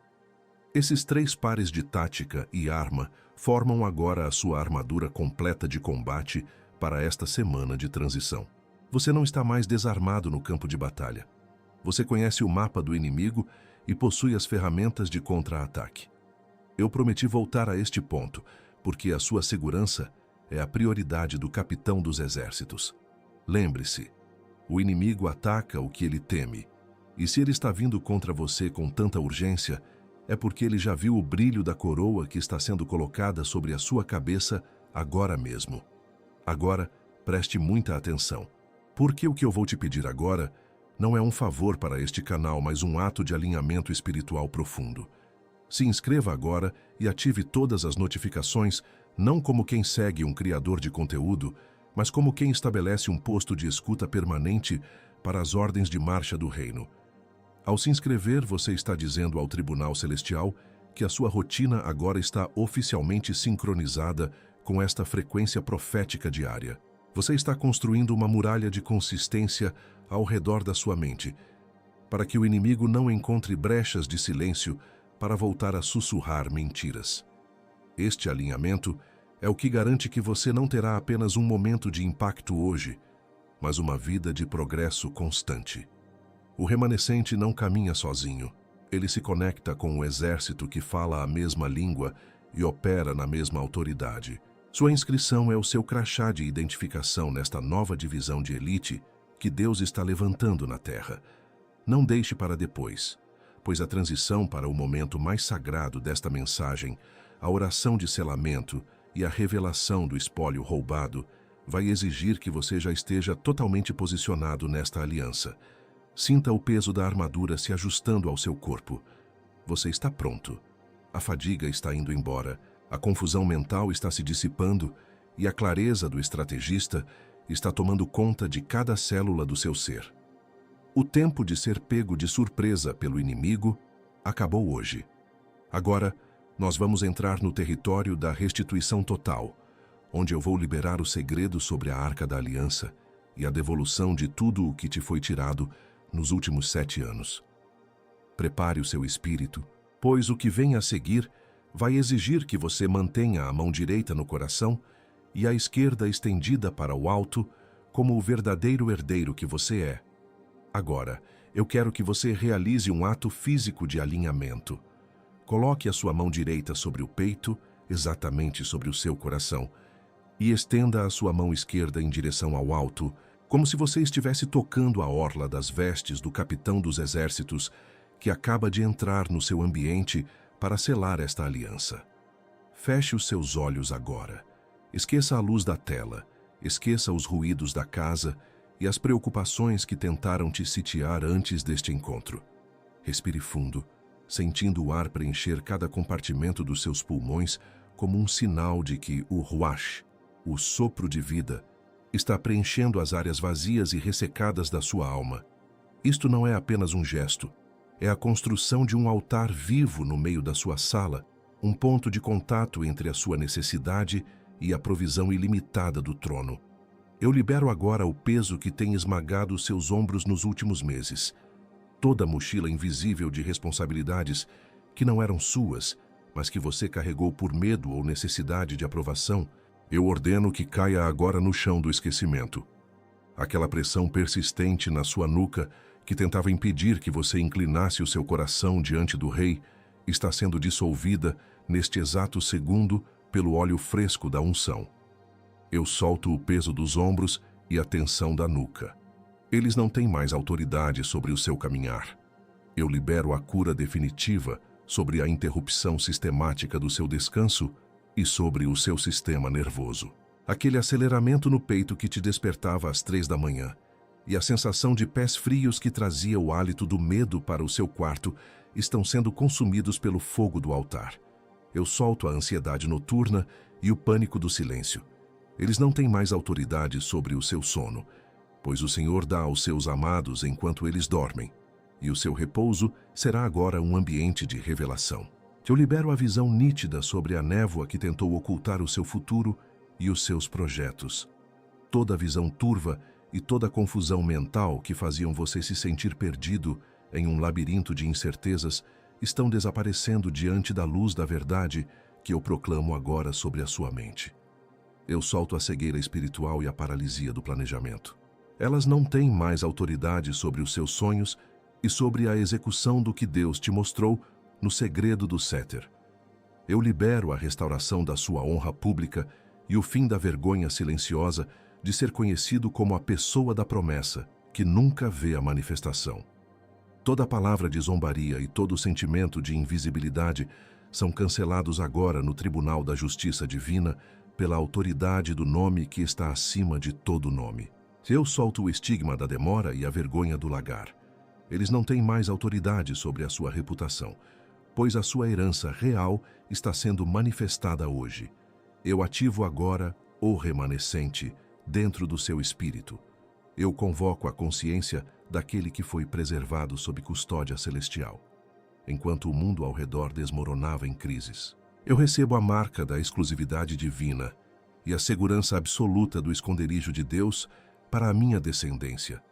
Esses 3 pares de tática e arma formam agora a sua armadura completa de combate para esta semana de transição. Você não está mais desarmado no campo de batalha. Você conhece o mapa do inimigo e possui as ferramentas de contra-ataque. Eu prometi voltar a este ponto, porque a sua segurança é a prioridade do capitão dos exércitos. Lembre-se, o inimigo ataca o que ele teme, e se ele está vindo contra você com tanta urgência, é porque ele já viu o brilho da coroa que está sendo colocada sobre a sua cabeça agora mesmo. Agora, preste muita atenção, porque o que eu vou te pedir agora não é um favor para este canal, mas um ato de alinhamento espiritual profundo. Se inscreva agora e ative todas as notificações, não como quem segue um criador de conteúdo, mas como quem estabelece um posto de escuta permanente para as ordens de marcha do reino. Ao se inscrever, você está dizendo ao Tribunal Celestial que a sua rotina agora está oficialmente sincronizada com esta frequência profética diária. Você está construindo uma muralha de consistência ao redor da sua mente, para que o inimigo não encontre brechas de silêncio para voltar a sussurrar mentiras. Este alinhamento é o que garante que você não terá apenas um momento de impacto hoje, mas uma vida de progresso constante. O remanescente não caminha sozinho. Ele se conecta com o exército que fala a mesma língua e opera na mesma autoridade. Sua inscrição é o seu crachá de identificação nesta nova divisão de elite que Deus está levantando na Terra. Não deixe para depois, pois a transição para o momento mais sagrado desta mensagem, a oração de selamento e a revelação do espólio roubado, vai exigir que você já esteja totalmente posicionado nesta aliança. Sinta o peso da armadura se ajustando ao seu corpo. Você está pronto. A fadiga está indo embora, a confusão mental está se dissipando e a clareza do estrategista está tomando conta de cada célula do seu ser. O tempo de ser pego de surpresa pelo inimigo acabou hoje. Agora, nós vamos entrar no território da restituição total, onde eu vou liberar o segredo sobre a Arca da Aliança e a devolução de tudo o que te foi tirado nos últimos 7 anos. Prepare o seu espírito, pois o que vem a seguir vai exigir que você mantenha a mão direita no coração e a esquerda estendida para o alto, como o verdadeiro herdeiro que você é. Agora, eu quero que você realize um ato físico de alinhamento. Coloque a sua mão direita sobre o peito, exatamente sobre o seu coração, e estenda a sua mão esquerda em direção ao alto, como se você estivesse tocando a orla das vestes do capitão dos exércitos que acaba de entrar no seu ambiente para selar esta aliança. Feche os seus olhos agora. Esqueça a luz da tela, esqueça os ruídos da casa e as preocupações que tentaram te sitiar antes deste encontro. Respire fundo, sentindo o ar preencher cada compartimento dos seus pulmões como um sinal de que o ruach, o sopro de vida, está preenchendo as áreas vazias e ressecadas da sua alma. Isto não é apenas um gesto, é a construção de um altar vivo no meio da sua sala, um ponto de contato entre a sua necessidade e a provisão ilimitada do trono. Eu libero agora o peso que tem esmagado seus ombros nos últimos meses. Toda a mochila invisível de responsabilidades que não eram suas, mas que você carregou por medo ou necessidade de aprovação, eu ordeno que caia agora no chão do esquecimento. Aquela pressão persistente na sua nuca que tentava impedir que você inclinasse o seu coração diante do rei, está sendo dissolvida neste exato segundo pelo óleo fresco da unção. Eu solto o peso dos ombros e a tensão da nuca. Eles não têm mais autoridade sobre o seu caminhar. Eu libero a cura definitiva sobre a interrupção sistemática do seu descanso e sobre o seu sistema nervoso. Aquele aceleramento no peito que te despertava às 3 da manhã e a sensação de pés frios que trazia o hálito do medo para o seu quarto estão sendo consumidos pelo fogo do altar. Eu solto a ansiedade noturna e o pânico do silêncio. Eles não têm mais autoridade sobre o seu sono, pois o Senhor dá aos seus amados enquanto eles dormem, e o seu repouso será agora um ambiente de revelação. Eu libero a visão nítida sobre a névoa que tentou ocultar o seu futuro e os seus projetos. Toda a visão turva e toda a confusão mental que faziam você se sentir perdido em um labirinto de incertezas estão desaparecendo diante da luz da verdade que eu proclamo agora sobre a sua mente. Eu solto a cegueira espiritual e a paralisia do planejamento. Elas não têm mais autoridade sobre os seus sonhos e sobre a execução do que Deus te mostrou no segredo do Séter. Eu libero a restauração da sua honra pública e o fim da vergonha silenciosa de ser conhecido como a pessoa da promessa, que nunca vê a manifestação. Toda palavra de zombaria e todo sentimento de invisibilidade são cancelados agora no Tribunal da Justiça Divina pela autoridade do nome que está acima de todo nome. Eu solto o estigma da demora e a vergonha do lagar. Eles não têm mais autoridade sobre a sua reputação, pois a sua herança real está sendo manifestada hoje. Eu ativo agora o remanescente dentro do seu espírito. Eu convoco a consciência daquele que foi preservado sob custódia celestial. enquanto o mundo ao redor desmoronava em crises. Eu recebo a marca da exclusividade divina e a segurança absoluta do esconderijo de Deus para a minha descendência.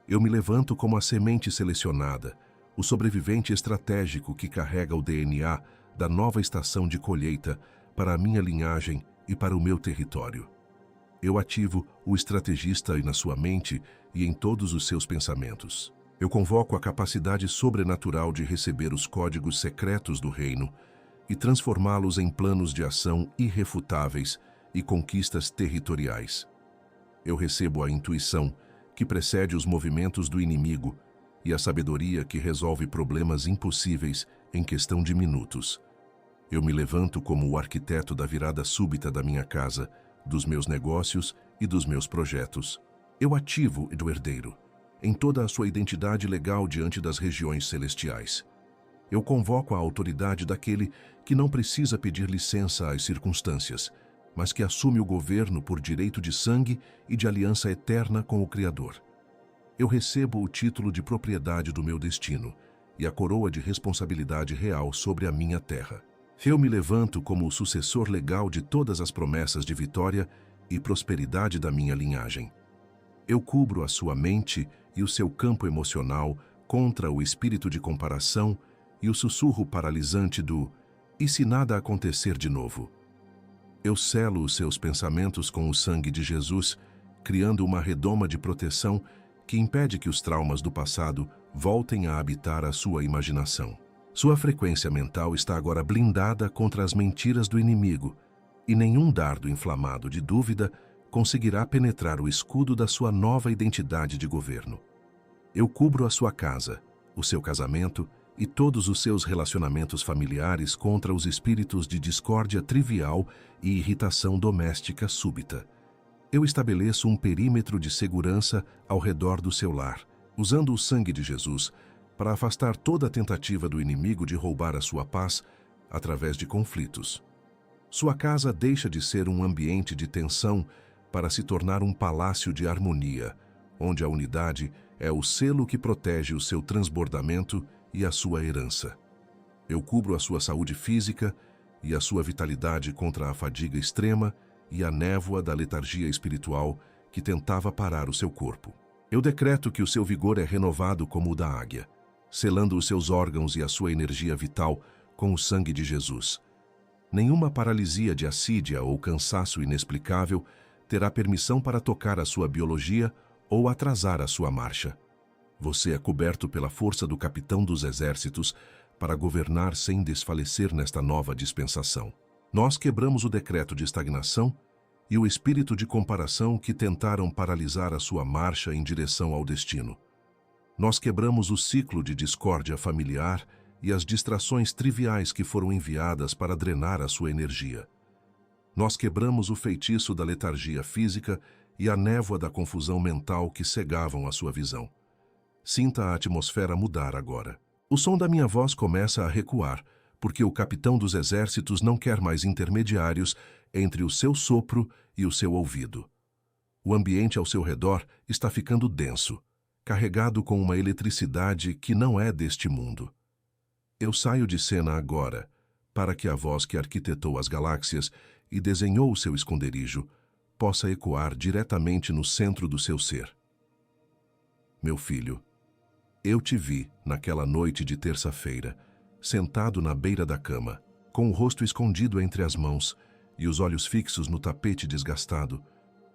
Eu me levanto como a semente selecionada, o sobrevivente estratégico que carrega o DNA da nova estação de colheita para a minha linhagem e para o meu território. Eu ativo o estrategista na sua mente e em todos os seus pensamentos. Eu convoco a capacidade sobrenatural de receber os códigos secretos do reino e transformá-los em planos de ação irrefutáveis e conquistas territoriais. Eu recebo a intuição que precede os movimentos do inimigo e a sabedoria que resolve problemas impossíveis em questão de minutos. Eu me levanto como o arquiteto da virada súbita da minha casa, dos meus negócios e dos meus projetos. Eu ativo o herdeiro, em toda a sua identidade legal diante das regiões celestiais. Eu convoco a autoridade daquele que não precisa pedir licença às circunstâncias, mas que assume o governo por direito de sangue e de aliança eterna com o Criador. Eu recebo o título de propriedade do meu destino e a coroa de responsabilidade real sobre a minha terra. Eu me levanto como o sucessor legal de todas as promessas de vitória e prosperidade da minha linhagem. Eu cubro a sua mente e o seu campo emocional contra o espírito de comparação e o sussurro paralisante do "e se nada acontecer de novo?". Eu selo os seus pensamentos com o sangue de Jesus, criando uma redoma de proteção que impede que os traumas do passado voltem a habitar a sua imaginação. Sua frequência mental está agora blindada contra as mentiras do inimigo, e nenhum dardo inflamado de dúvida conseguirá penetrar o escudo da sua nova identidade de governo. Eu cubro a sua casa, o seu casamento e todos os seus relacionamentos familiares contra os espíritos de discórdia trivial e irritação doméstica súbita. Eu estabeleço um perímetro de segurança ao redor do seu lar, usando o sangue de Jesus para afastar toda tentativa do inimigo de roubar a sua paz através de conflitos. Sua casa deixa de ser um ambiente de tensão para se tornar um palácio de harmonia, onde a unidade é o selo que protege o seu transbordamento e a sua herança. Eu cubro a sua saúde física e a sua vitalidade contra a fadiga extrema e a névoa da letargia espiritual que tentava parar o seu corpo. Eu decreto que o seu vigor é renovado como o da águia, selando os seus órgãos e a sua energia vital com o sangue de Jesus. Nenhuma paralisia de assídia ou cansaço inexplicável terá permissão para tocar a sua biologia ou atrasar a sua marcha. Você é coberto pela força do capitão dos exércitos para governar sem desfalecer nesta nova dispensação. Nós quebramos o decreto de estagnação e o espírito de comparação que tentaram paralisar a sua marcha em direção ao destino. Nós quebramos o ciclo de discórdia familiar e as distrações triviais que foram enviadas para drenar a sua energia. Nós quebramos o feitiço da letargia física e a névoa da confusão mental que cegavam a sua visão. Sinta a atmosfera mudar agora. O som da minha voz começa a recuar, porque o capitão dos exércitos não quer mais intermediários entre o seu sopro e o seu ouvido. O ambiente ao seu redor está ficando denso, carregado com uma eletricidade que não é deste mundo. Eu saio de cena agora, para que a voz que arquitetou as galáxias e desenhou o seu esconderijo possa ecoar diretamente no centro do seu ser. Meu filho, eu te vi naquela noite de terça-feira, sentado na beira da cama, com o rosto escondido entre as mãos e os olhos fixos no tapete desgastado,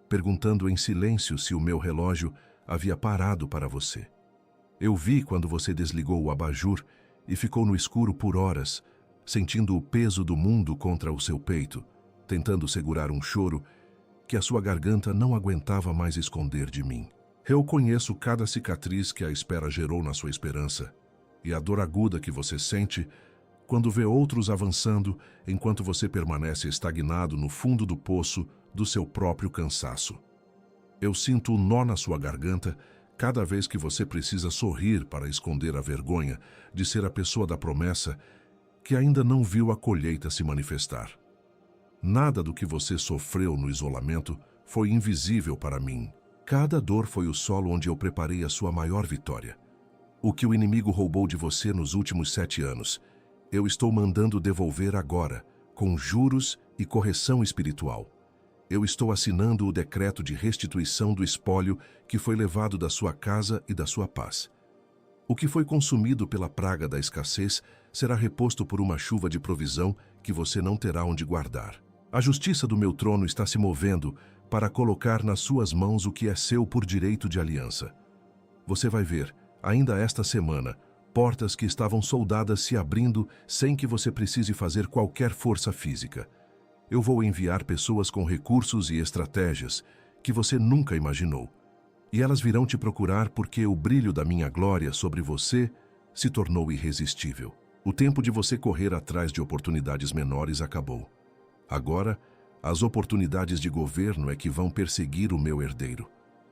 perguntando em silêncio se o meu relógio havia parado para você. Eu vi quando você desligou o abajur e ficou no escuro por horas, sentindo o peso do mundo contra o seu peito, tentando segurar um choro que a sua garganta não aguentava mais esconder de mim. Eu conheço cada cicatriz que a espera gerou na sua esperança e a dor aguda que você sente quando vê outros avançando enquanto você permanece estagnado no fundo do poço do seu próprio cansaço. Eu sinto o nó na sua garganta cada vez que você precisa sorrir para esconder a vergonha de ser a pessoa da promessa que ainda não viu a colheita se manifestar. Nada do que você sofreu no isolamento foi invisível para mim. Cada dor foi o solo onde eu preparei a sua maior vitória. O que o inimigo roubou de você nos últimos 7 anos, eu estou mandando devolver agora, com juros e correção espiritual. Eu estou assinando o decreto de restituição do espólio que foi levado da sua casa e da sua paz. O que foi consumido pela praga da escassez será reposto por uma chuva de provisão que você não terá onde guardar. A justiça do meu trono está se movendo para colocar nas suas mãos o que é seu por direito de aliança. Você vai ver, ainda esta semana, portas que estavam soldadas se abrindo sem que você precise fazer qualquer força física. Eu vou enviar pessoas com recursos e estratégias que você nunca imaginou. E elas virão te procurar porque o brilho da minha glória sobre você se tornou irresistível. O tempo de você correr atrás de oportunidades menores acabou. Agora, as oportunidades de governo é que vão perseguir o meu herdeiro.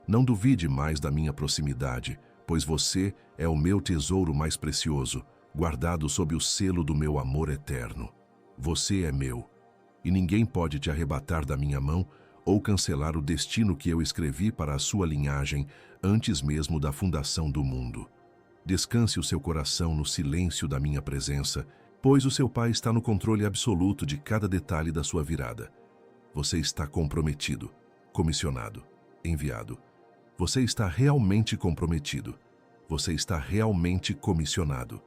Não duvide mais da minha proximidade, pois você é o meu tesouro mais precioso, guardado sob o selo do meu amor eterno. Você é meu, e ninguém pode te arrebatar da minha mão ou cancelar o destino que eu escrevi para a sua linhagem antes mesmo da fundação do mundo. Descanse o seu coração no silêncio da minha presença, pois o seu Pai está no controle absoluto de cada detalhe da sua virada. Você está comprometido, comissionado, enviado. Você está realmente comprometido. Você está realmente comissionado.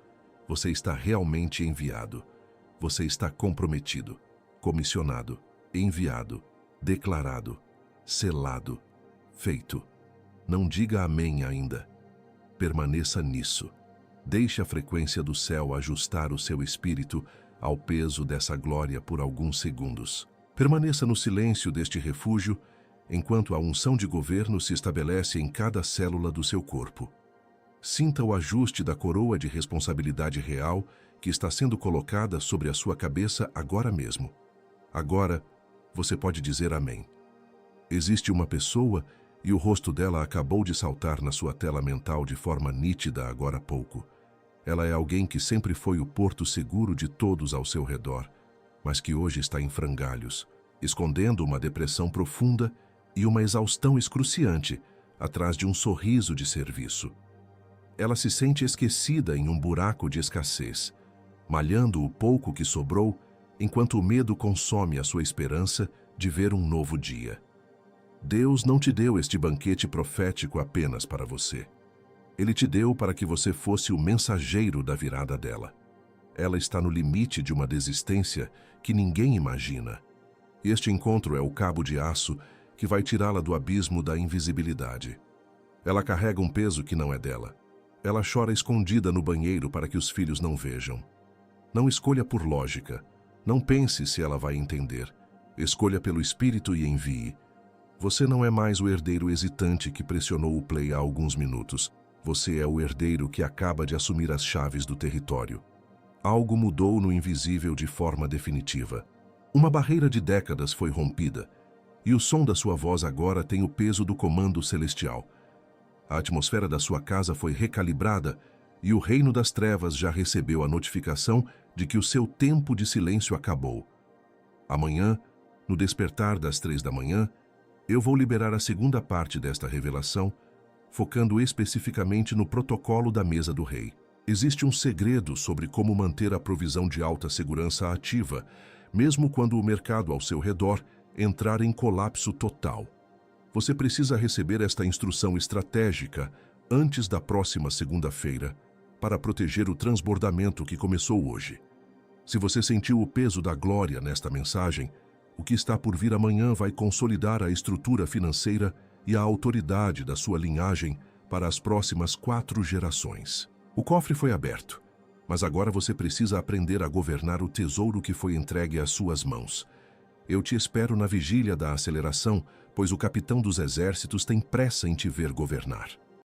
Você está realmente enviado. Você está comprometido, comissionado, enviado, declarado, selado, feito. Não diga amém ainda. Permaneça nisso. Deixe a frequência do céu ajustar o seu espírito ao peso dessa glória por alguns segundos. Permaneça no silêncio deste refúgio enquanto a unção de governo se estabelece em cada célula do seu corpo. Sinta o ajuste da coroa de responsabilidade real que está sendo colocada sobre a sua cabeça agora mesmo. Agora, você pode dizer amém. Existe uma pessoa e o rosto dela acabou de saltar na sua tela mental de forma nítida agora há pouco. Ela é alguém que sempre foi o porto seguro de todos ao seu redor, mas que hoje está em frangalhos, escondendo uma depressão profunda e uma exaustão excruciante atrás de um sorriso de serviço. Ela se sente esquecida em um buraco de escassez, malhando o pouco que sobrou, enquanto o medo consome a sua esperança de ver um novo dia. Deus não te deu este banquete profético apenas para você. Ele te deu para que você fosse o mensageiro da virada dela. Ela está no limite de uma desistência que ninguém imagina. Este encontro é o cabo de aço que vai tirá-la do abismo da invisibilidade. Ela carrega um peso que não é dela. Ela chora escondida no banheiro para que os filhos não vejam. Não escolha por lógica. Não pense se ela vai entender. Escolha pelo Espírito e envie. Você não é mais o herdeiro hesitante que pressionou o play há alguns minutos. Você é o herdeiro que acaba de assumir as chaves do território. Algo mudou no invisível de forma definitiva. Uma barreira de décadas foi rompida, e o som da sua voz agora tem o peso do comando celestial. A atmosfera da sua casa foi recalibrada e o reino das trevas já recebeu a notificação de que o seu tempo de silêncio acabou. Amanhã, no despertar das 3 da manhã, eu vou liberar a segunda parte desta revelação, focando especificamente no protocolo da mesa do rei. Existe um segredo sobre como manter a provisão de alta segurança ativa, mesmo quando o mercado ao seu redor entrar em colapso total. Você precisa receber esta instrução estratégica antes da próxima segunda-feira para proteger o transbordamento que começou hoje. Se você sentiu o peso da glória nesta mensagem, o que está por vir amanhã vai consolidar a estrutura financeira e a autoridade da sua linhagem para as próximas 4 gerações. O cofre foi aberto, mas agora você precisa aprender a governar o tesouro que foi entregue às suas mãos. Eu te espero na vigília da aceleração, pois o capitão dos exércitos tem pressa em te ver governar.